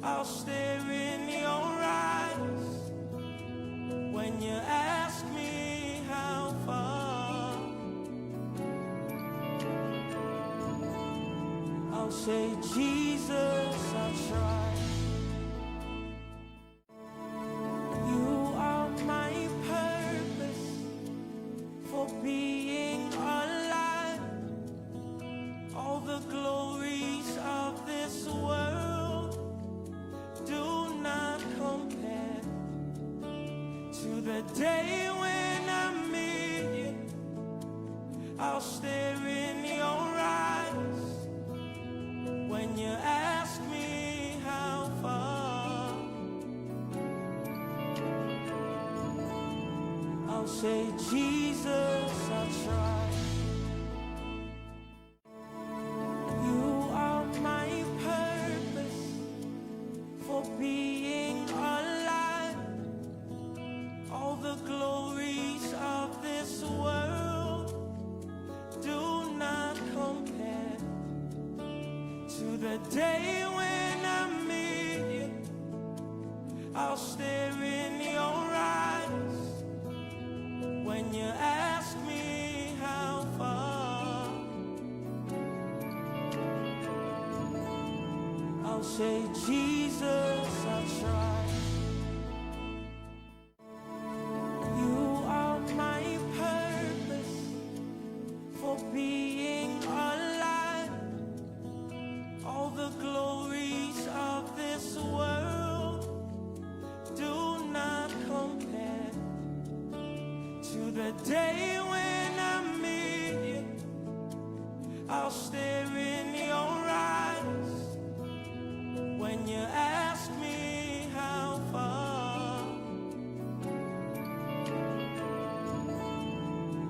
I'll stare in your eyes when you ask me how far. I'll say, Jesus, I tried. You are my purpose for being alive. All the glories of this world do not compare to the day when I meet you. I'll stare in your eyes when you ask me how far. I'll say, Jesus, I tried. You are my purpose for being alive. All the glories of this world do not compare to the day when I meet you. I'll stare in your eyes when you ask me how far. I'll say, Jesus, I tried. You are my purpose for being alive. All the glories of this world do not compare to the day when I meet you. I'll stare in your eyes when you ask me how far.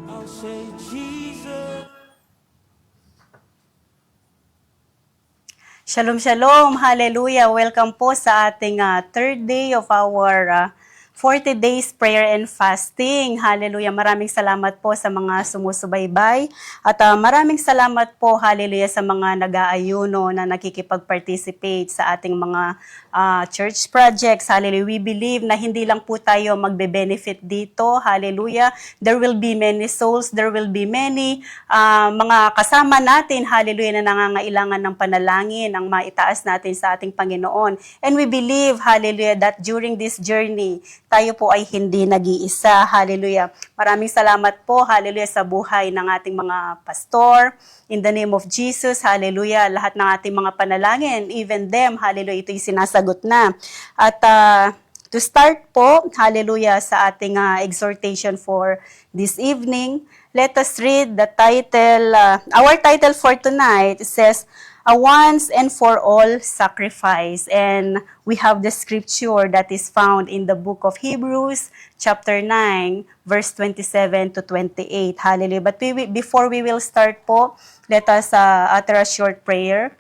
I'll say, Jesus. Shalom, shalom. Hallelujah. Welcome po sa ating third day of our 40 days prayer and fasting. Hallelujah. Maraming salamat po sa mga sumusubaybay. At maraming salamat po, hallelujah, sa mga nag-aayuno na nakikipag-participate sa ating mga church projects. Hallelujah. We believe na hindi lang po tayo magbe-benefit dito. Hallelujah. There will be many souls. There will be many mga kasama natin, hallelujah, na nangangailangan ng panalangin ang maitaas natin sa ating Panginoon. And we believe, hallelujah, that during this journey, tayo po ay hindi nag-iisa. Hallelujah. Maraming salamat po, hallelujah, sa buhay ng ating mga pastor. In the name of Jesus, hallelujah, lahat ng ating mga panalangin, even them, hallelujah, ito'y sinasagot na. At to start po, hallelujah, sa ating exhortation for this evening, let us read the title. Our title for tonight says, A once and for all sacrifice. And we have the scripture that is found in the book of Hebrews, chapter 9, verse 27 to 28. Hallelujah. But before we will start po, let us utter a short prayer.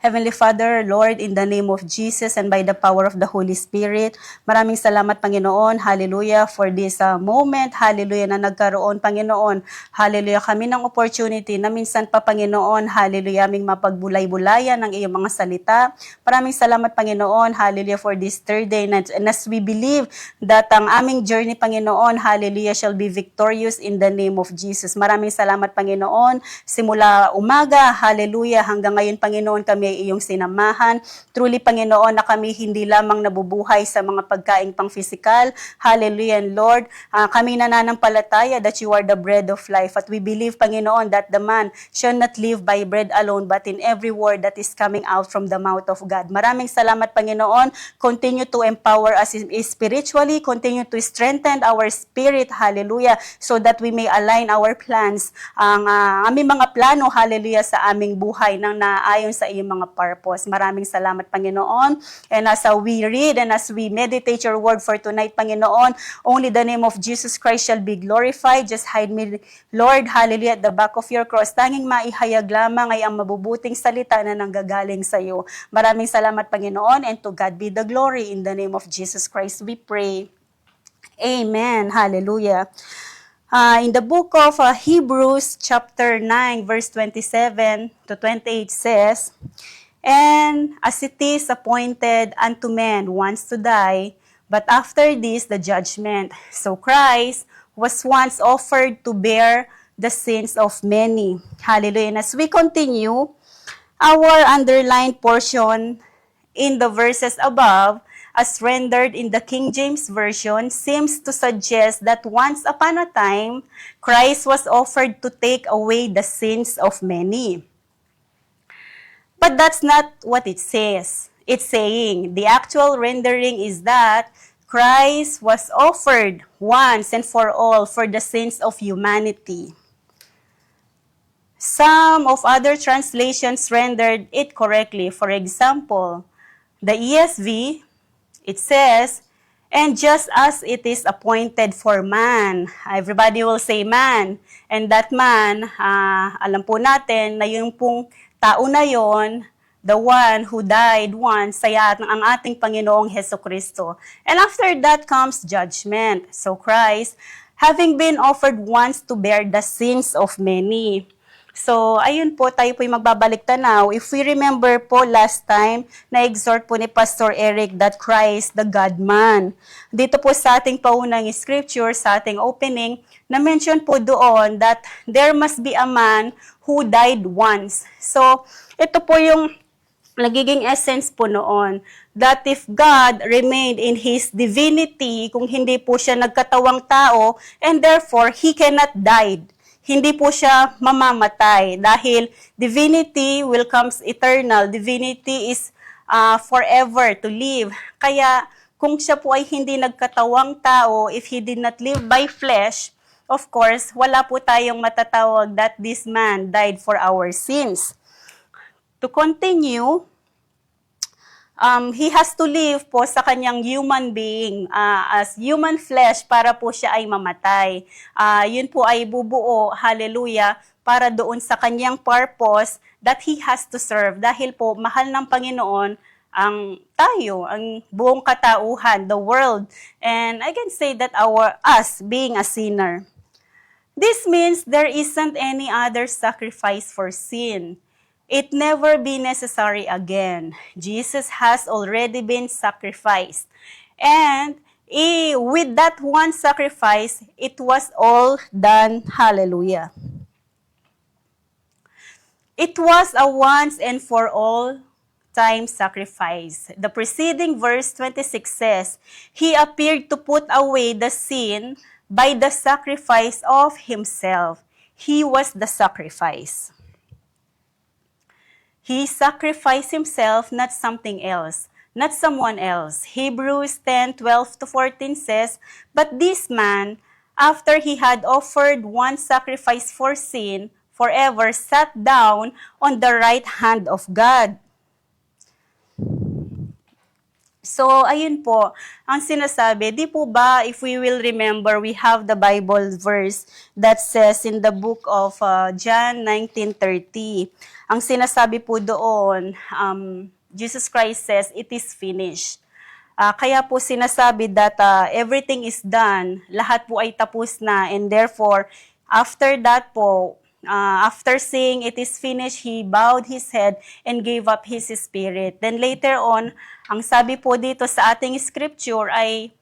Heavenly Father, Lord, in the name of Jesus and by the power of the Holy Spirit, maraming salamat, Panginoon, hallelujah, for this moment, hallelujah, na nagkaroon, Panginoon, hallelujah, kami ng opportunity na minsan pa, Panginoon, hallelujah, aming mapagbulay-bulayan ng iyong mga salita. Maraming salamat, Panginoon, hallelujah, for this third day, and as we believe that ang aming journey, Panginoon, hallelujah, shall be victorious in the name of Jesus. Maraming salamat, Panginoon, simula umaga, hallelujah, hanggang ngayon, Panginoon, kami ay iyong sinamahan. Truly, Panginoon, na kami hindi lamang nabubuhay sa mga pagkain pang physical. Hallelujah, and Lord, kami nananampalataya that you are the bread of life. At we believe, Panginoon, that the man shall not live by bread alone, but in every word that is coming out from the mouth of God. Maraming salamat, Panginoon. Continue to empower us spiritually. Continue to strengthen our spirit. Hallelujah. So that we may align our plans, ang aming mga plano, hallelujah, sa aming buhay nang naayon sa iyong mga purpose. Maraming salamat, Panginoon. And as we read and as we meditate your word for tonight, Panginoon, only the name of Jesus Christ shall be glorified. Just hide me, Lord, hallelujah, at the back of your cross. Tanging maihayag lamang ay ang mabubuting salita na nanggagaling sa iyo. Maraming salamat, Panginoon, and to God be the glory. In the name of Jesus Christ we pray. Amen. Hallelujah. In the book of Hebrews chapter 9 verse 27 to 28 says, And as it is appointed unto men once to die, but after this the judgment. So Christ was once offered to bear the sins of many. Hallelujah. And as we continue, our underlined portion in the verses above, as rendered in the King James Version, seems to suggest that once upon a time, Christ was offered to take away the sins of many. But that's not what it says. It's saying the actual rendering is that Christ was offered once and for all for the sins of humanity. Some of other translations rendered it correctly. For example, the ESV, it says, and just as it is appointed for man. Everybody will say man. And that man, alam po natin na yung pong tao na yon, the one who died once, ang ating Panginoong Heso Kristo. And after that comes judgment. So Christ, having been offered once to bear the sins of many. So, ayun po, tayo po yung magbabalik tanaw. If we remember po last time, na-exhort po ni Pastor Eric that Christ, the God-man. Dito po sa ating paunang scripture, sa ating opening, na-mention po doon that there must be a man who died once. So, ito po yung nagiging essence po noon, that if God remained in His divinity, kung hindi po siya nagkatawang tao, and therefore, He cannot die. Hindi po siya mamamatay dahil divinity will comes eternal. Divinity is forever to live. Kaya kung siya po ay hindi nagkatawang tao, if He did not live by flesh, of course, wala po tayong matatawag that this man died for our sins. To continue, He has to live po sa kanyang human being as human flesh para po siya ay mamatay. Yun po ay bubuo, hallelujah, para doon sa kanyang purpose that He has to serve. Dahil po, mahal ng Panginoon ang tayo, ang buong katauhan, the world. And I can say that us being a sinner. This means there isn't any other sacrifice for sin. It never be necessary again. Jesus has already been sacrificed. And with that one sacrifice, it was all done. Hallelujah. It was a once and for all time sacrifice. The preceding verse 26 says, He appeared to put away the sin by the sacrifice of Himself. He was the sacrifice. He sacrificed Himself, not something else, not someone else. Hebrews 10:12-14 says, But this man, after he had offered one sacrifice for sin, forever sat down on the right hand of God. So, ayun po, ang sinasabi, di po ba, if we will remember, we have the Bible verse that says in the book of John 19:30. Ang sinasabi po doon, Jesus Christ says, it is finished. Kaya po sinasabi that everything is done, lahat po ay tapos na, and therefore, after that po, after saying it is finished, He bowed His head and gave up His spirit. Then later on, ang sabi po dito sa ating scripture ay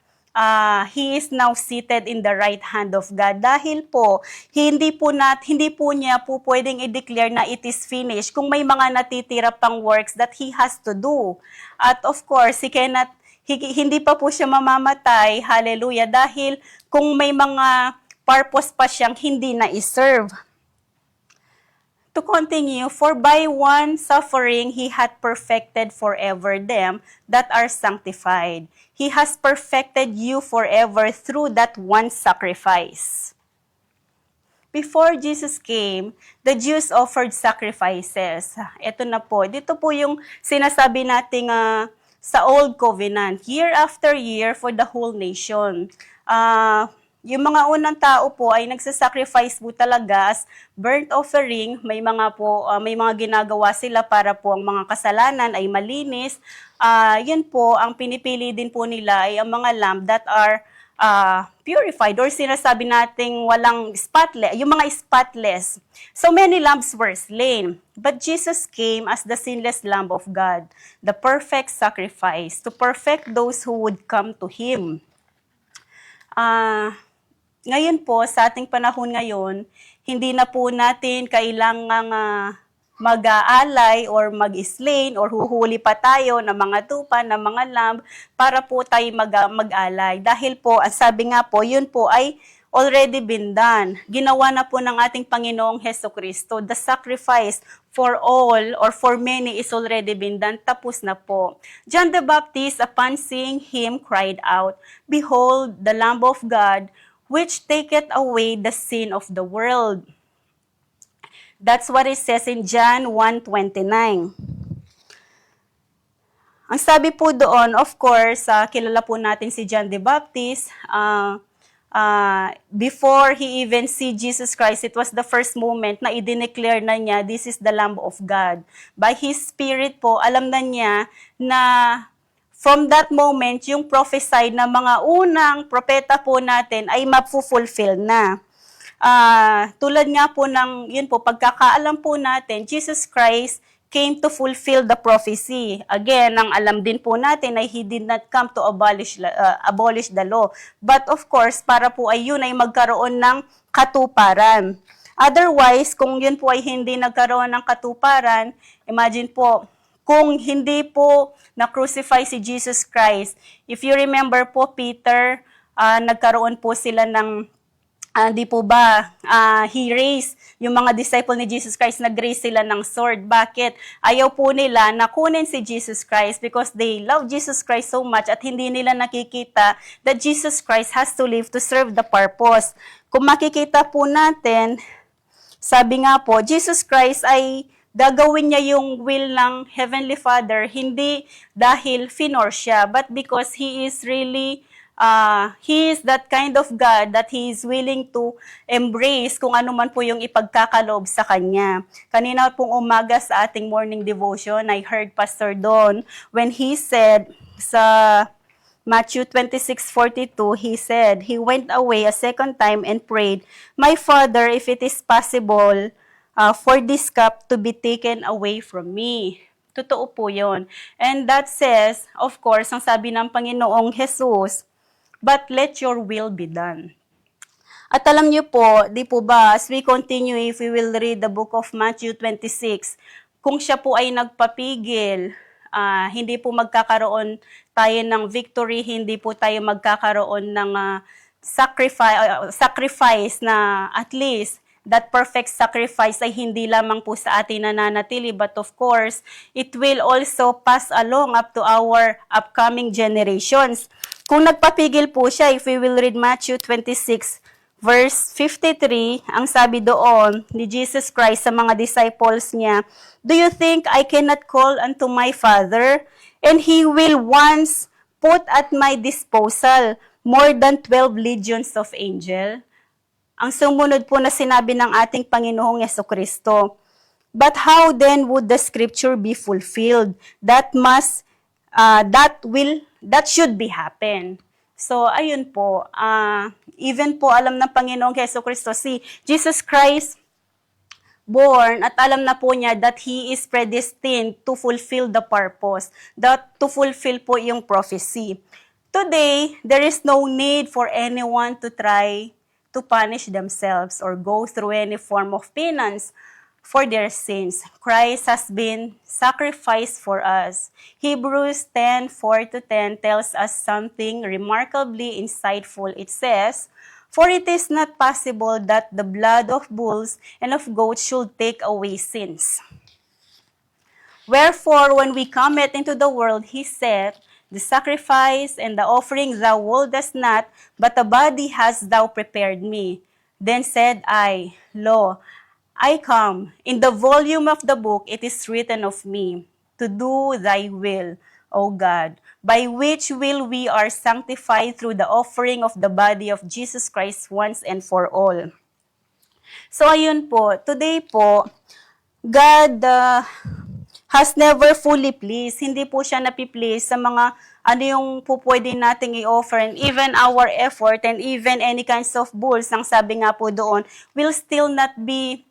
He is now seated in the right hand of God. Dahil po, hindi po niya po pwedeng i-declare na it is finished kung may mga natitira pang works that He has to do. At of course, hindi pa po siya mamamatay, hallelujah, dahil kung may mga purpose pa siyang hindi na i-serve. To continue, for by one suffering He had perfected forever them that are sanctified. He has perfected you forever through that one sacrifice. Before Jesus came, the Jews offered sacrifices. Ito na po. Dito po yung sinasabi nating sa Old Covenant, year after year for the whole nation. Yung mga unang tao po ay nagsasacrifice po talaga as burnt offering. May mga ginagawa sila para po ang mga kasalanan ay malinis. Yun po, ang pinipili din po nila ay ang mga lamb that are purified, or sinasabi nating walang spotless, yung mga spotless. So many lambs were slain, but Jesus came as the sinless Lamb of God, the perfect sacrifice, to perfect those who would come to Him. Ngayon po, sa ating panahon ngayon, hindi na po natin kailangang mag-aalay or mag-slain or huhuli pa tayo ng mga tupa, ng mga lamb para po tayo mag-alay. Dahil po, ang sabi nga po, yun po ay already been done. Ginawa na po ng ating Panginoong Hesukristo. The sacrifice for all or for many is already been done. Tapos na po. John the Baptist, upon seeing him, cried out, "Behold, the Lamb of God, which taketh away the sin of the world." That's what it says in John 1:29. Ang sabi po doon, of course, kilala po natin si John the Baptist. Before he even see Jesus Christ, it was the first moment na i-declare na niya, this is the Lamb of God. By His Spirit po, alam na niya na from that moment, yung prophesied na mga unang propeta po natin ay mapufulfill na. Tulad nga po ng, yun po, pagkakaalam po natin, Jesus Christ came to fulfill the prophecy. Again, ang alam din po natin ay He did not come to abolish the law. But of course, para po ay yun ay magkaroon ng katuparan. Otherwise, kung yun po ay hindi nagkaroon ng katuparan, imagine po, kung hindi po na-crucify si Jesus Christ, if you remember po, Peter, nagkaroon po sila ng di po ba, he raised, yung mga disciple ni Jesus Christ, nag-raise sila ng sword. Bakit? Ayaw po nila na kunin si Jesus Christ because they love Jesus Christ so much at hindi nila nakikita that Jesus Christ has to live to serve the purpose. Kung makikita po natin, sabi nga po, Jesus Christ ay gagawin niya yung will ng Heavenly Father, hindi dahil finor siya, but because He is really He is that kind of God that He is willing to embrace kung ano man po yung ipagkakaloob sa Kanya. Kanina pong umaga sa ating morning devotion, I heard Pastor Don when he said sa Matthew 26:42, he said, He went away a second time and prayed, "My Father, if it is possible, for this cup to be taken away from me." Totoo po yun. And that says, of course, ang sabi ng Panginoong Jesus, "But let your will be done." At alam niyo po, di po ba, as we continue, if we will read the book of Matthew 26, kung siya po ay nagpapigil, hindi po magkakaroon tayo ng victory, hindi po tayo magkakaroon ng sacrifice na at least that perfect sacrifice ay hindi lamang po sa atin nananatili, but of course, it will also pass along up to our upcoming generations. Kung nagpapigil po siya, if we will read Matthew 26, verse 53, ang sabi doon ni Jesus Christ sa mga disciples niya, "Do you think I cannot call unto my Father, and He will once put at my disposal more than 12 legions of angels?" Ang sumunod po na sinabi ng ating Panginoong Jesucristo, "But how then would the scripture be fulfilled? That should be happen." So, ayun po, even po alam ng Panginoong Jesucristo, si Jesus Christ born, at alam na po niya that He is predestined to fulfill the purpose, to fulfill po yung prophecy. Today, there is no need for anyone to try to punish themselves or go through any form of penance for their sins. Christ has been sacrificed for us. Hebrews 10:4-10 tells us something remarkably insightful. It says, "For it is not possible that the blood of bulls and of goats should take away sins. Wherefore, when we cometh into the world, He said, The sacrifice and the offering thou wouldest not, but a body hast thou prepared me. Then said I, Lo, I come. In the volume of the book it is written of me, to do thy will, O God, by which will we are sanctified through the offering of the body of Jesus Christ once and for all." So ayun po, today po, God has never fully pleased. Hindi po siya napiplease sa mga ano yung po pwede nating i-offer, and even our effort and even any kinds of bulls, ang sabi nga po doon, will still not be,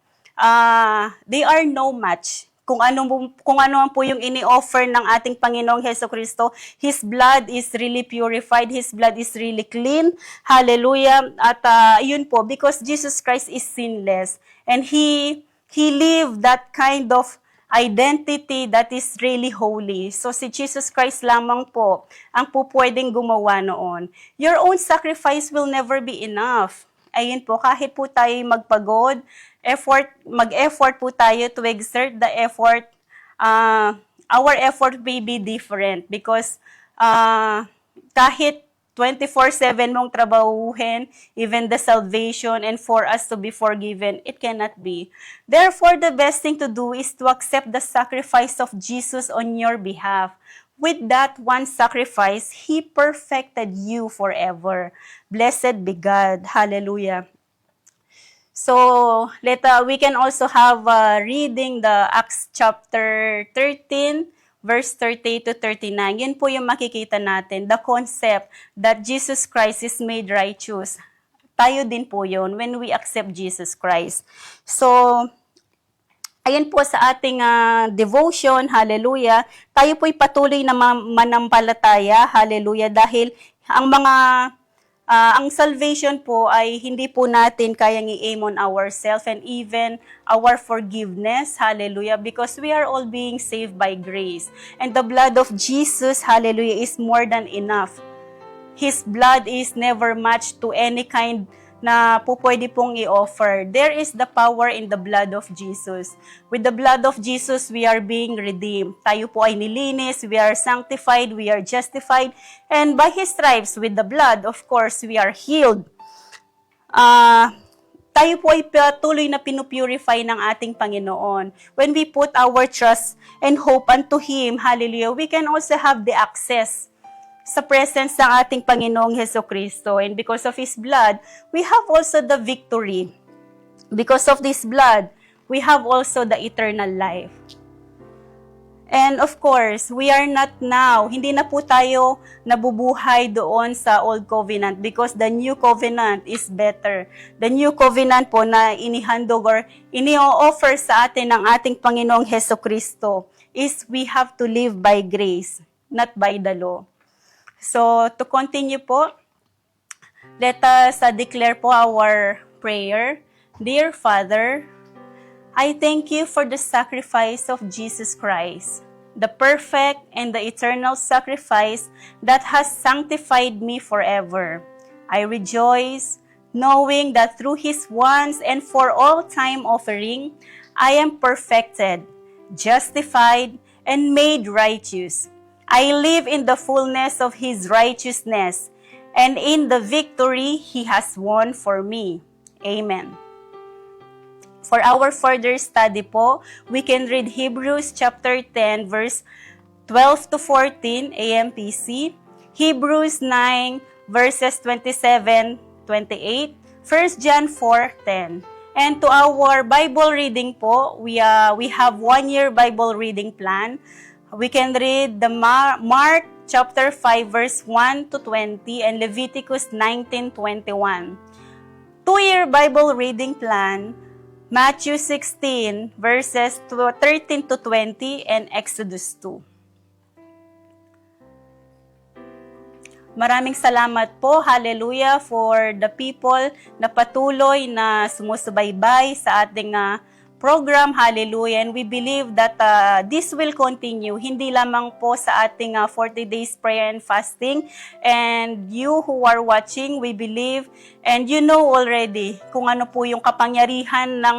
they are no match. Kung ano man po yung ini-offer ng ating Panginoong Hesukristo, His blood is really purified, His blood is really clean. Hallelujah. At yun po, because Jesus Christ is sinless, and He lived that kind of identity that is really holy. So si Jesus Christ lamang po ang po pwedeng gumawa noon. Your own sacrifice will never be enough. Ayun po, kahit po tayo magpagod, mag-effort po tayo to exert the effort, our effort may be different because kahit 24/7 mong trabahuhin, even the salvation and for us to be forgiven, it cannot be. Therefore, the best thing to do is to accept the sacrifice of Jesus on your behalf. With that one sacrifice, He perfected you forever. Blessed be God. Hallelujah. So, we can also have reading the Acts chapter 13, verse 30 to 39. Yun po yung makikita natin, the concept that Jesus Christ is made righteous. Tayo din po yun when we accept Jesus Christ. So, ayan po sa ating devotion, hallelujah. Tayo po'y patuloy na manampalataya, hallelujah, dahil ang salvation po ay hindi po natin kayang i-aim on ourselves and even our forgiveness, hallelujah, because we are all being saved by grace. And the blood of Jesus, hallelujah, is more than enough. His blood is never matched to any kind na po pwede pong i-offer. There is the power in the blood of Jesus. With the blood of Jesus, we are being redeemed. Tayo po ay nilinis, we are sanctified, we are justified, and by His stripes, with the blood, of course, we are healed. Tayo po ay patuloy na pinupurify ng ating Panginoon. When we put our trust and hope unto Him, hallelujah, we can also have the access sa presence ng ating Panginoong Hesukristo. And because of His blood, we have also the victory. Because of this blood, we have also the eternal life. And of course, we are not now, hindi na po tayo nabubuhay doon sa Old Covenant because the New Covenant is better. The New Covenant po na inihandog or ini-offer sa atin ng ating Panginoong Hesukristo is we have to live by grace, not by the law. So, to continue po, let us declare po our prayer. Dear Father, I thank you for the sacrifice of Jesus Christ, the perfect and the eternal sacrifice that has sanctified me forever. I rejoice knowing that through His once and for all time offering, I am perfected, justified, and made righteous. I live in the fullness of His righteousness, and in the victory He has won for me. Amen. For our further study po, we can read Hebrews chapter 10, verse 12 to 14, AMPC, Hebrews 9, verses 27, 28, 1 John 4, 10. And to our Bible reading po, we have 1 year Bible reading plan. We can read the Mark chapter 5 verse 1 to 20 and Leviticus 19:21. 2-year Bible reading plan, Matthew 16 verses 13 to 20 and Exodus 2. Maraming salamat po, hallelujah, for the people na patuloy na sumusubaybay sa ating program, hallelujah, and we believe that this will continue, hindi lamang po sa ating 40 days prayer and fasting, and you who are watching, we believe, and you know already kung ano po yung kapangyarihan ng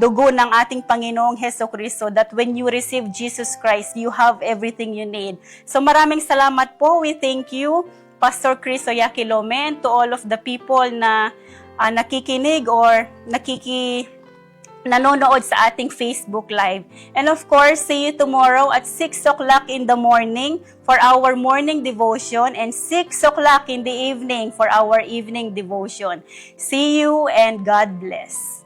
dugo ng ating Panginoong Hesukristo, that when you receive Jesus Christ, you have everything you need. So maraming salamat po, we thank you, Pastor Chris Oyakilome, and to all of the people na nakikinig or nanonood sa ating Facebook Live. And of course, see you tomorrow at 6 o'clock in the morning for our morning devotion and 6 o'clock in the evening for our evening devotion. See you and God bless.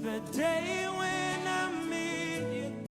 the day when